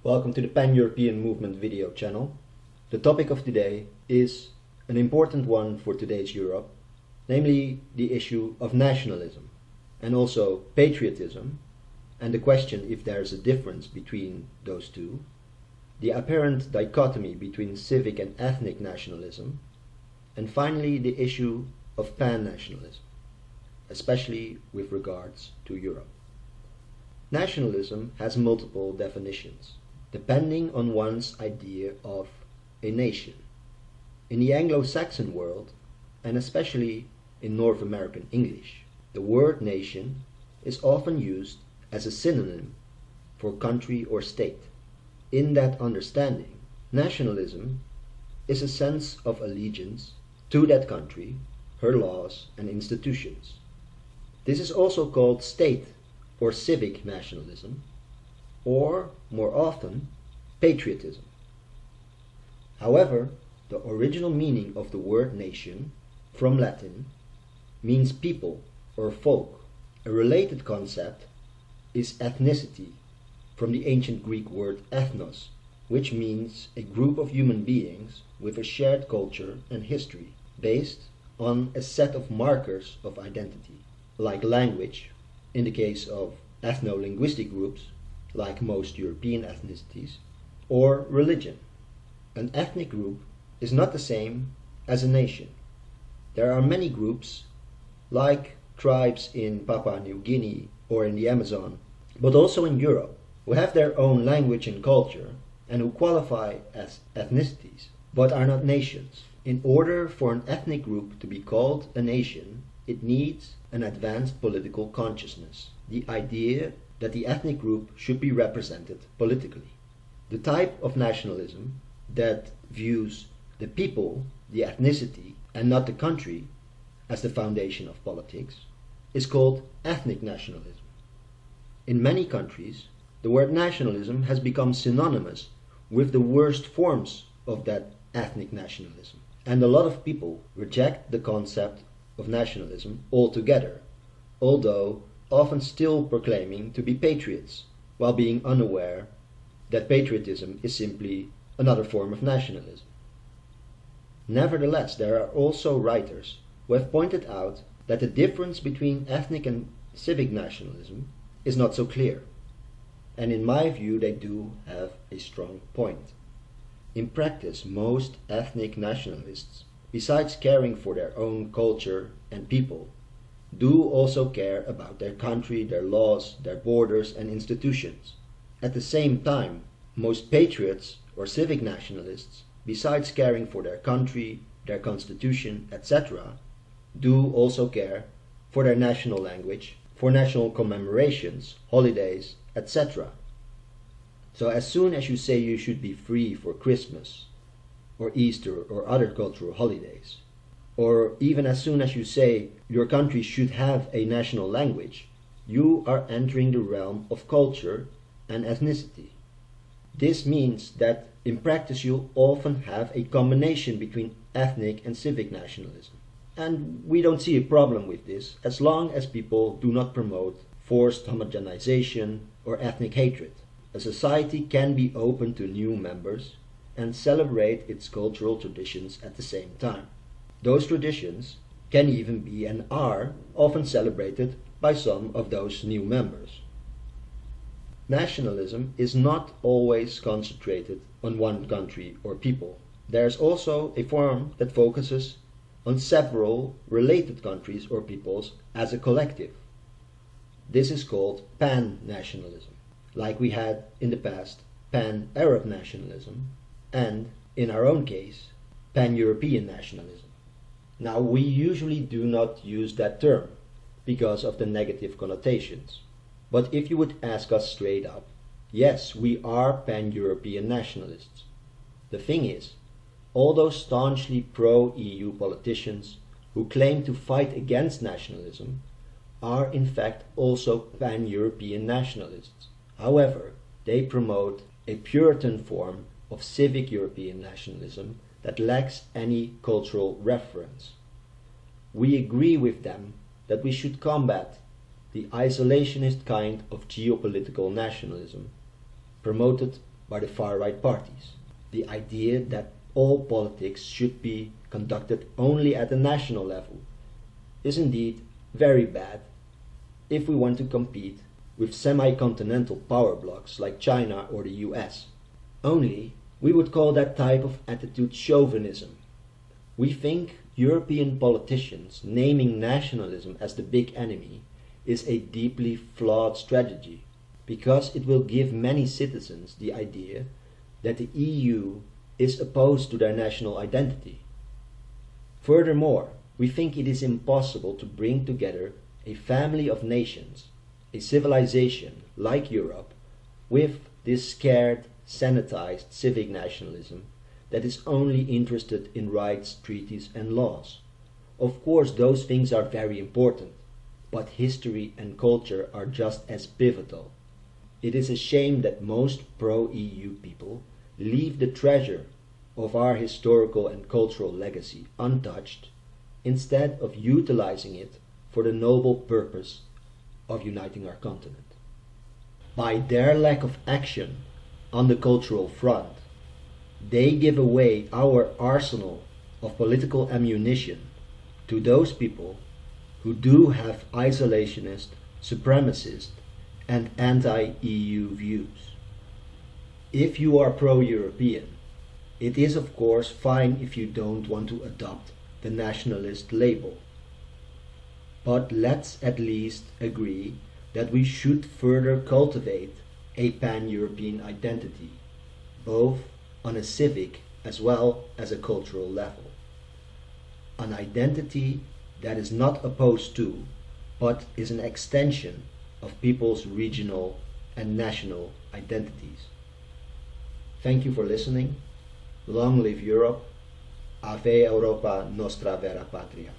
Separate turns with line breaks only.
Welcome to the Pan-European Movement video channel. The topic of today is an important one for today's Europe, namely the issue of nationalism and also patriotism, and the question if there is a difference between those two, the apparent dichotomy between civic and ethnic nationalism, and finally the issue of pan-nationalism, especially with regards to Europe. Nationalism has multiple definitions, depending on one's idea of a nation. In the Anglo-Saxon world, and especially in North American English, the word nation is often used as a synonym for country or state. In that understanding, nationalism is a sense of allegiance to that country, her laws and institutions. This is also called state or civic nationalism, or, more often, patriotism. However, the original meaning of the word nation, from Latin, means people or folk. A related concept is ethnicity, from the ancient Greek word ethnos, which means a group of human beings with a shared culture and history, based on a set of markers of identity, like language, in the case of ethno-linguistic groups, like most European ethnicities, or religion. An ethnic group is not the same as a nation. There are many groups, like tribes in Papua New Guinea or in the Amazon, but also in Europe, who have their own language and culture and who qualify as ethnicities, but are not nations. In order for an ethnic group to be called a nation, it needs an advanced political consciousness, the idea that the ethnic group should be represented politically. The type of nationalism that views the people, the ethnicity, and not the country as the foundation of politics is called ethnic nationalism. In many countries, the word nationalism has become synonymous with the worst forms of that ethnic nationalism, and a lot of people reject the concept of nationalism altogether, although often still proclaiming to be patriots, while being unaware that patriotism is simply another form of nationalism. Nevertheless, there are also writers who have pointed out that the difference between ethnic and civic nationalism is not so clear, and in my view they do have a strong point. In practice, most ethnic nationalists, besides caring for their own culture and people, do also care about their country, their laws, their borders and institutions. At the same time, most patriots or civic nationalists, besides caring for their country, their constitution, etc., do also care for their national language, for national commemorations, holidays, etc. So as soon as you say you should be free for Christmas, or Easter, or other cultural holidays, or even as soon as you say your country should have a national language, you are entering the realm of culture and ethnicity. This means that in practice you'll often have a combination between ethnic and civic nationalism. And we don't see a problem with this as long as people do not promote forced homogenization or ethnic hatred. A society can be open to new members and celebrate its cultural traditions at the same time. Those traditions can even be and are often celebrated by some of those new members. Nationalism is not always concentrated on one country or people. There is also a form that focuses on several related countries or peoples as a collective. This is called Pan-Nationalism, like we had in the past Pan-Arab nationalism, and, in our own case, Pan-European nationalism. Now, we usually do not use that term because of the negative connotations. But if you would ask us straight up, yes, we are Pan-European nationalists. The thing is, all those staunchly pro-EU politicians who claim to fight against nationalism are in fact also Pan-European nationalists. However, they promote a Puritan form of civic European nationalism that lacks any cultural reference. We agree with them that we should combat the isolationist kind of geopolitical nationalism promoted by the far-right parties. The idea that all politics should be conducted only at the national level is indeed very bad if we want to compete with semi-continental power blocs like China or the US. Only we would call that type of attitude chauvinism. We think European politicians naming nationalism as the big enemy is a deeply flawed strategy, because it will give many citizens the idea that the EU is opposed to their national identity. Furthermore, we think it is impossible to bring together a family of nations, a civilization like Europe, with this scared, sanitized civic nationalism that is only interested in rights, treaties and laws. Of course, those things are very important, but history and culture are just as pivotal. It is a shame that most pro-EU people leave the treasure of our historical and cultural legacy untouched, instead of utilizing it for the noble purpose of uniting our continent. By their lack of action on the cultural front, they give away our arsenal of political ammunition to those people who do have isolationist, supremacist, and anti-EU views. If you are pro-European, it is of course fine if you don't want to adopt the nationalist label. But let's at least agree that we should further cultivate a pan-European identity, both on a civic as well as a cultural level. An identity that is not opposed to, but is an extension of people's regional and national identities. Thank you for listening. Long live Europe. Ave Europa, nostra vera patria.